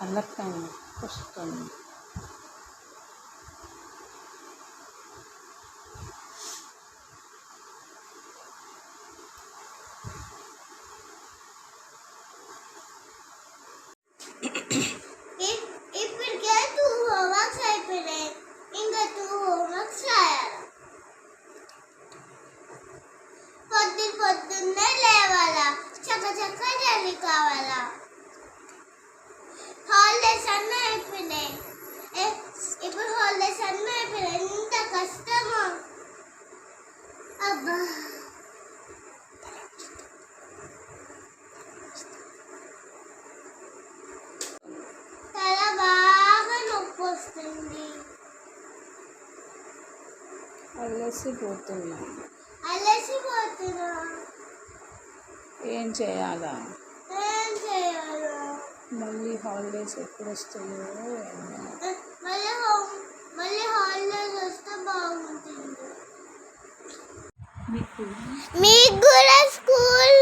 అల్లకాయ వస్తుంది. ఇప్పటికే 2 హోంవర్క్స్ అయిపోయినాయి. ఇంకా 2 హోంవర్క్స్ రాయాలి. పొద్దున్నే లేవాలా, చక్క రెడీ కావాలా. హాలిడేస్ అన్నీ అయిపోయినాయి. ఇప్పుడు హాలిడేస్ అన్నీ అయిపోయినాయి. ఎంత కష్టమో అబ్బా. తల బాగా నొప్పి వస్తుంది. అలసిపోతున్నా. ఏం చేయాలా? మళ్ళీ హాలిడేస్ ఎప్పుడు వస్తాయో మళ్ళీ హాలిడేస్ వస్తే బాగుంటుంది. మీకు కూడా స్కూల్